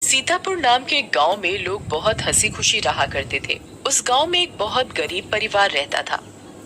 सीतापुर नाम के एक गांव में लोग बहुत हंसी खुशी रहा करते थे। उस गांव में एक बहुत गरीब परिवार रहता था।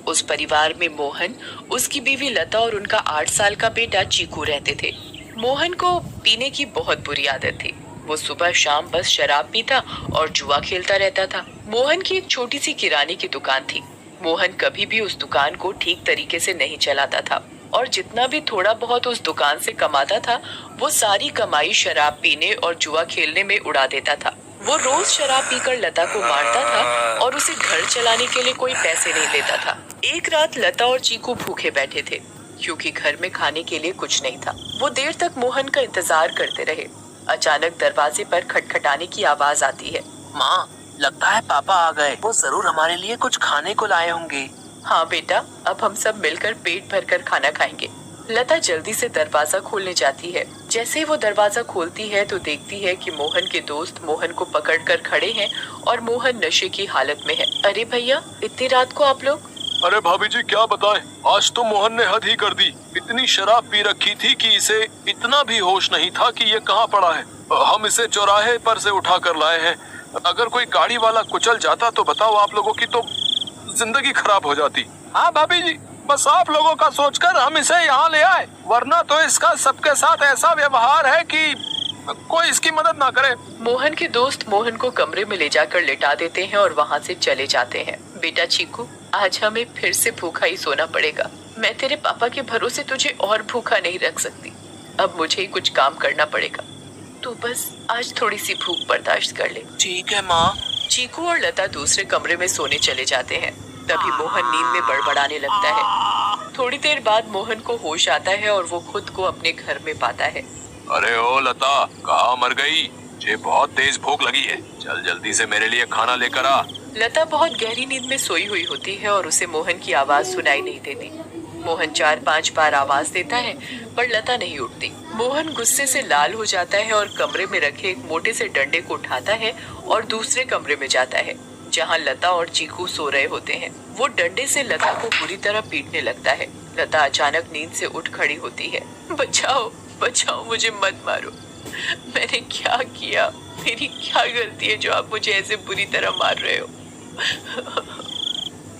उस परिवार में मोहन, उसकी बीवी लता और उनका 8 साल का बेटा चीकू रहते थे। मोहन को पीने की बहुत बुरी आदत थी। वो सुबह शाम बस शराब पीता और जुआ खेलता रहता था। मोहन की एक छोटी सी किराने की दुकान थी। मोहन कभी भी उस दुकान को ठीक तरीके से नहीं चलाता था और जितना भी थोड़ा बहुत उस दुकान से कमाता था वो सारी कमाई शराब पीने और जुआ खेलने में उड़ा देता था। वो रोज शराब पीकर लता को मारता था और उसे घर चलाने के लिए कोई पैसे नहीं देता था। एक रात लता और चीकू भूखे बैठे थे क्योंकि घर में खाने के लिए कुछ नहीं था। वो देर तक मोहन का इंतजार करते रहे। अचानक दरवाजे पर खटखटाने की आवाज आती है। माँ, लगता है पापा आ गए। वो जरूर हमारे लिए कुछ खाने को लाए होंगे। हाँ बेटा, अब हम सब मिलकर पेट भरकर खाना खाएंगे। लता जल्दी से दरवाजा खोलने जाती है। जैसे ही वो दरवाजा खोलती है तो देखती है कि मोहन के दोस्त मोहन को पकड़कर खड़े हैं और मोहन नशे की हालत में है। अरे भैया, इतनी रात को आप लोग? अरे भाभी जी, क्या बताएं, आज तो मोहन ने हद ही कर दी। इतनी शराब पी रखी थी कि इसे इतना भी होश नहीं था कि ये कहाँ पड़ा है। हम इसे चौराहे पर से उठा कर लाए हैं। अगर कोई गाड़ी वाला कुचल जाता तो बताओ, आप लोगों की तो जिंदगी खराब हो जाती। हाँ भाभी जी, बस आप लोगों का सोचकर हम इसे यहाँ ले आए, वरना तो इसका सबके साथ ऐसा व्यवहार है कि कोई इसकी मदद ना करे। मोहन के दोस्त मोहन को कमरे में ले जाकर लेटा देते हैं और वहाँ से चले जाते हैं। बेटा चीकू, आज हमें फिर से भूखा ही सोना पड़ेगा। मैं तेरे पापा के भरोसे तुझे और भूखा नहीं रख सकती। अब मुझे ही कुछ काम करना पड़ेगा। तू बस आज थोड़ी सी भूख बर्दाश्त कर ले। ठीक है माँ। चीकू और लता दूसरे कमरे में सोने चले जाते हैं। तभी मोहन नींद में बड़बड़ाने लगता है। थोड़ी देर बाद मोहन को होश आता है और वो खुद को अपने घर में पाता है। अरे ओ लता, कहाँ मर गई? मुझे बहुत तेज भूख लगी है, चल जल्दी से मेरे लिए खाना लेकर आ। लता बहुत गहरी नींद में सोई हुई होती है और उसे मोहन की आवाज सुनाई नहीं देती। मोहन 4-5 बार आवाज देता है पर लता नहीं उठती। मोहन गुस्से से लाल हो जाता है और कमरे में रखे एक मोटे से डंडे को उठाता है और दूसरे कमरे में जाता है जहाँ लता और चीकू सो रहे होते हैं। वो डंडे से लता को बुरी तरह पीटने लगता है। लता अचानक नींद से उठ खड़ी होती है। बचाओ बचाओ, मुझे मत मारो। मैंने क्या किया? मेरी क्या गलती है जो आप मुझे ऐसे बुरी तरह मार रहे हो?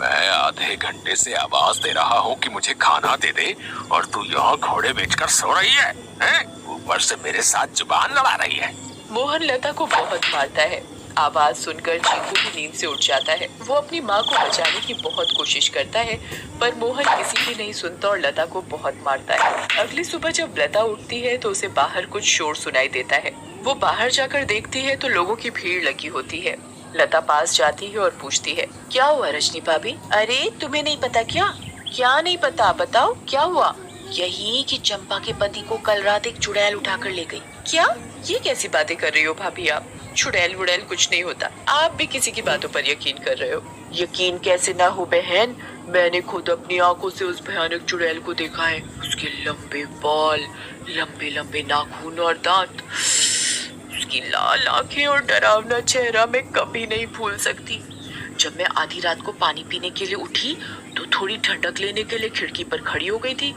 मैं आधे घंटे से आवाज दे रहा हूँ कि मुझे खाना दे दे और तू यहाँ घोड़े बेचकर सो रही है, हैं? ऊपर से मेरे साथ जुबान लड़ा रही है। मोहन लता को बहुत मारता है। आवाज सुनकर चीकू भी नींद से उठ जाता है। वो अपनी माँ को बचाने की बहुत कोशिश करता है पर मोहन किसी की नहीं सुनता और लता को बहुत मारता है। अगली सुबह जब लता उठती है तो उसे बाहर कुछ शोर सुनाई देता है। वो बाहर जाकर देखती है तो लोगों की भीड़ लगी होती है। लता पास जाती है और पूछती है, क्या हुआ रजनी भाभी? अरे तुम्हें नहीं पता क्या? क्या नहीं पता, बताओ क्या हुआ? यही कि चंपा के पति को कल रात एक चुड़ैल उठाकर ले गई। क्या? ये कैसी बातें कर रही हो भाभी आप? चुड़ैल वुड़ैल कुछ नहीं होता। आप भी किसी की बातों पर यकीन कर रहे हो। यकीन कैसे ना हो बहन, मैंने खुद अपनी आंखों से उस भयानक चुड़ैल को देखा है। उसके लंबे बाल, लंबे लंबे नाखून और दांत, उसकी लाल आंखें और डरावना चेहरा मैं कभी नहीं भूल सकती। जब मैं आधी रात को पानी पीने के लिए उठी तो थोड़ी ठंडक लेने के लिए खिड़की पर खड़ी हो गई थी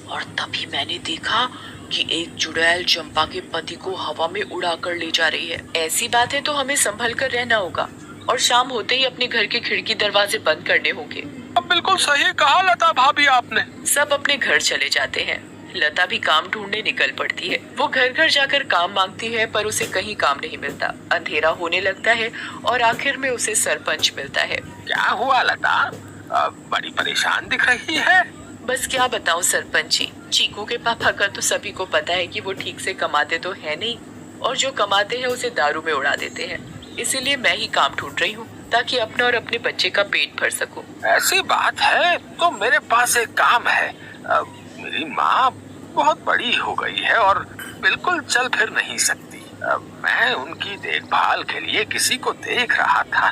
और तभी मैंने देखा कि एक चुड़ैल चंपा के पति को हवा में उड़ा कर ले जा रही है। ऐसी बात है तो हमें संभल कर रहना होगा और शाम होते ही अपने घर के खिड़की दरवाजे बंद करने होंगे। अब बिल्कुल सही कहा लता भाभी आपने। सब अपने घर चले जाते हैं। लता भी काम ढूंढने निकल पड़ती है। वो घर घर जाकर काम मांगती है पर उसे कहीं काम नहीं मिलता। अंधेरा होने लगता है और आखिर में उसे सरपंच मिलता है। क्या हुआ लता, बड़ी परेशान दिख रही है? बस क्या बताऊं सरपंच जी, चीकू के पापा का तो सभी को पता है कि वो ठीक से कमाते तो है नहीं और जो कमाते हैं उसे दारू में उड़ा देते हैं। इसीलिए मैं ही काम ढूंढ रही हूँ ताकि अपना और अपने बच्चे का पेट भर सकूं। ऐसी बात है तो मेरे पास एक काम है। मेरी माँ बहुत बड़ी हो गई है और बिल्कुल चल फिर नहीं सकती। मैं उनकी देखभाल के लिए किसी को देख रहा था,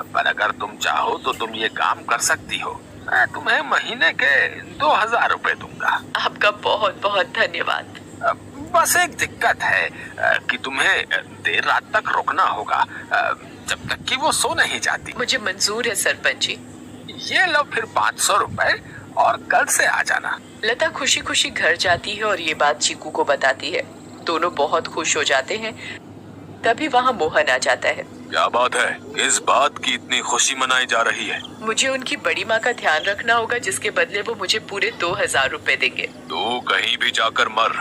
पर अगर तुम चाहो तो तुम ये काम कर सकती हो। मैं तुम्हें महीने के 2000 रुपए दूंगा। आपका बहुत बहुत धन्यवाद। बस एक दिक्कत है कि तुम्हें देर रात तक रुकना होगा, जब तक कि वो सो नहीं जाती। मुझे मंजूर है सरपंच जी। ये लो फिर 500 रुपए और कल से आ जाना। लता खुशी खुशी घर जाती है और ये बात चीकू को बताती है। दोनों बहुत खुश हो जाते हैं। तभी वहाँ मोहन आ जाता है। क्या बात है, इस बात की इतनी खुशी मनाई जा रही है? मुझे उनकी बड़ी माँ का ध्यान रखना होगा, जिसके बदले वो मुझे पूरे 2000 रुपए देंगे। तू कहीं भी जाकर मर,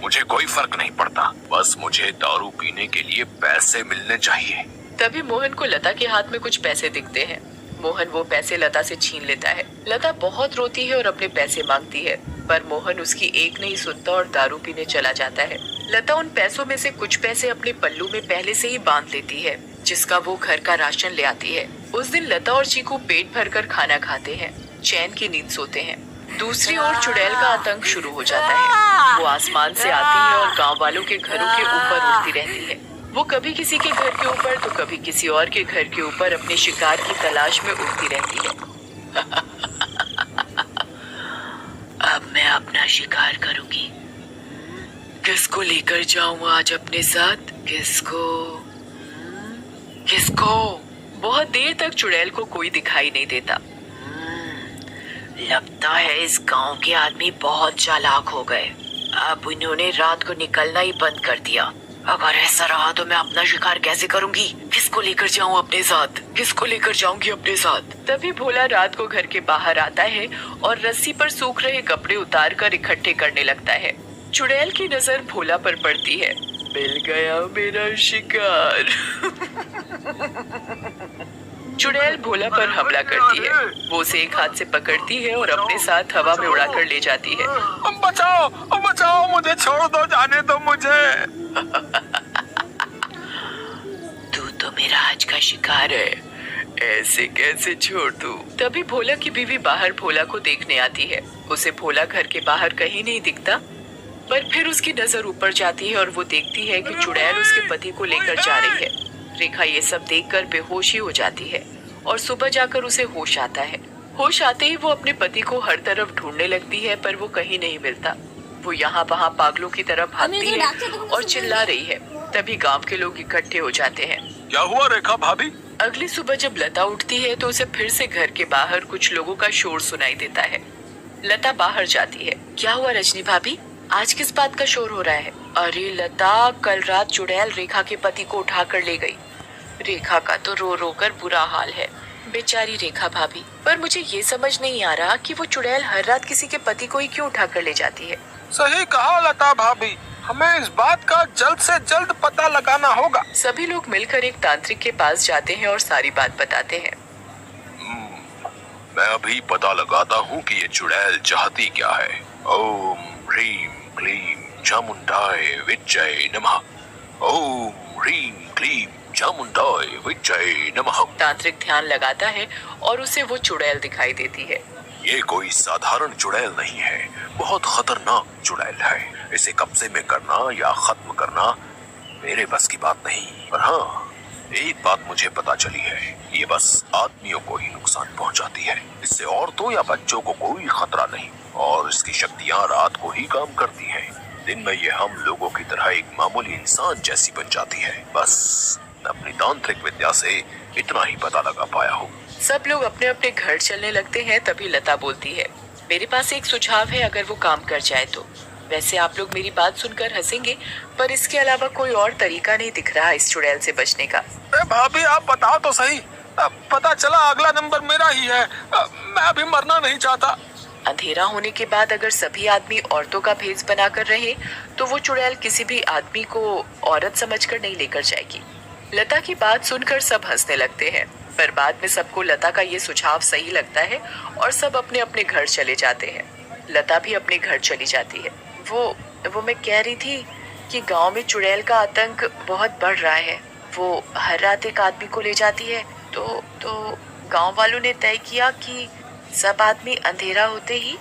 मुझे कोई फर्क नहीं पड़ता, बस मुझे दारू पीने के लिए पैसे मिलने चाहिए। तभी मोहन को लता के हाथ में कुछ पैसे दिखते हैं। मोहन वो पैसे लता से छीन लेता है। लता बहुत रोती है और अपने पैसे मांगती है, पर मोहन उसकी एक नहीं सुनता और दारू पीने चला जाता है। लता उन पैसों में से कुछ पैसे अपने पल्लू में पहले से ही बांध लेती है, जिसका वो घर का राशन ले आती है। उस दिन लता और चीकू पेट भरकर खाना खाते हैं, चैन की नींद सोते हैं। दूसरी ओर चुड़ैल का आतंक शुरू हो जाता है। वो आसमान से आती है और गांव वालों के घरों के ऊपर उड़ती रहती है। वो कभी किसी के घर के ऊपर तो कभी किसी और के घर के ऊपर अपने शिकार की तलाश में उड़ती रहती है। अब मैं अपना शिकार करूंगी। किसको लेकर जाऊं आज अपने साथ? किसको? बहुत देर तक चुड़ैल को कोई दिखाई नहीं देता। लगता है इस गांव के आदमी बहुत चालाक हो गए। अब इन्होंने रात को निकलना ही बंद कर दिया। अगर ऐसा रहा तो मैं अपना शिकार कैसे करूंगी? किसको लेकर जाऊं अपने साथ? किसको लेकर जाऊंगी अपने साथ? तभी भोला रात को घर के बाहर आता है और रस्सी पर सूख रहे कपड़े उतार कर इकट्ठे करने लगता है। चुड़ैल की नजर भोला पर पड़ती है। मिल गया मेरा शिकार। चुड़ैल भोला पर हमला करती है। वो उसे एक हाथ से पकड़ती है और अपने साथ हवा में उड़ाकर ले जाती है। बचाओ, बचाओ, मुझे छोड़ दो, जाने दो मुझे। तू तो मेरा आज का शिकार है, ऐसे कैसे छोड़ दूं? तभी भोला की बीवी बाहर भोला को देखने आती है। उसे भोला घर के बाहर कहीं नहीं दिखता, पर फिर उसकी नजर ऊपर जाती है और वो देखती है कि चुड़ैल उसके पति को लेकर जा रही है। रेखा ये सब देखकर बेहोशी हो जाती है और सुबह जाकर उसे होश आता है। होश आते ही वो अपने पति को हर तरफ ढूंढने लगती है, पर वो कहीं नहीं मिलता। वो यहाँ वहाँ पागलों की तरह भागती है और चिल्ला रही है। तभी गांव के लोग इकट्ठे हो जाते हैं। क्या हुआ रेखा भाभी? अगली सुबह जब लता उठती है तो उसे फिर से घर के बाहर कुछ लोगों का शोर सुनाई देता है। लता बाहर जाती है। क्या हुआ रजनी भाभी, आज किस बात का शोर हो रहा है? अरे लता, कल रात चुड़ैल रेखा के पति को उठा कर ले गई। रेखा का तो रो रो कर बुरा हाल है, बेचारी रेखा भाभी। पर मुझे ये समझ नहीं आ रहा कि वो चुड़ैल हर रात किसी के पति को ही क्यों उठा कर ले जाती है। सही कहा लता भाभी, हमें इस बात का जल्द से जल्द पता लगाना होगा। सभी लोग मिलकर एक तांत्रिक के पास जाते हैं और सारी बात बताते हैं। मैं अभी पता लगाता हूँ कि ये चुड़ैल चाहती क्या है। ओम ह्रीम क्लीम चामुंडाय विच्चय नमः। ओम ह्रीम क्लीम चामुंडाय विच्चय नमः। तांत्रिक ध्यान लगाता है और उसे वो चुड़ैल दिखाई देती है। ये कोई साधारण चुड़ैल नहीं है, बहुत खतरनाक चुड़ैल है। इसे कब्जे में करना या खत्म करना मेरे बस की बात नहीं। पर हाँ, एक बात मुझे पता चली है, ये बस आदमियों को ही नुकसान पहुंचाती है। इससे औरतों या बच्चों को कोई खतरा नहीं और इसकी शक्तियाँ रात को ही काम करती हैं। दिन में ये हम लोगों की तरह एक मामूली इंसान जैसी बन जाती है। बस अपनी तांत्रिक विद्या से इतना ही पता लगा पाया हूँ। सब लोग अपने अपने घर चलने लगते हैं। तभी लता बोलती है, मेरे पास एक सुझाव है, अगर वो काम कर जाए तो। वैसे आप लोग मेरी बात सुनकर हंसेंगे, पर इसके अलावा कोई और तरीका नहीं दिख रहा इस चुड़ैल से बचने का। भाभी आप बताओ तो सही। पता चला अगला नंबर मेरा ही है। मैं अभी मरना नहीं चाहता। अंधेरा होने के बाद अगर सभी आदमी औरतों का भेष बनाकर रहे तो वो चुड़ैल किसी भी आदमी को औरत समझकर नहीं लेकर जाएगी। लता की बात सुनकर सब हंसने लगते हैं, पर बाद में सबको लता का ये सुझाव सही लगता है और सब अपने अपने घर चले जाते हैं। लता भी अपने घर चली जाती है। वो मैं कह रही थी कि गांव में चुड़ैल का आतंक बहुत बढ़ रहा है। वो हर रात एक आदमी को ले जाती है। तो गांव वालों ने तय किया कि सब आदमी अंधेरा होते ही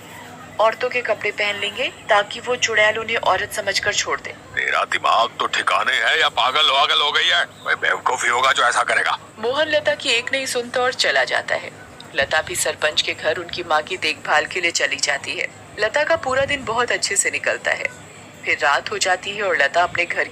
औरतों के कपड़े पहन लेंगे ताकि वो चुड़ैल उन्हें औरत समझकर छोड़ दे। तेरा दिमाग तो ठिकाने है या पागल हो गई है? कोई बेवकूफी होगा जो ऐसा करेगा। मोहन लता की एक नहीं सुनता और चला जाता है। लता भी सरपंच के घर उनकी माँ की देखभाल के लिए चली जाती है। लता का पूरा दिन बहुत अच्छे से निकलता है। फिर रात हो जाती है और लता अपने घर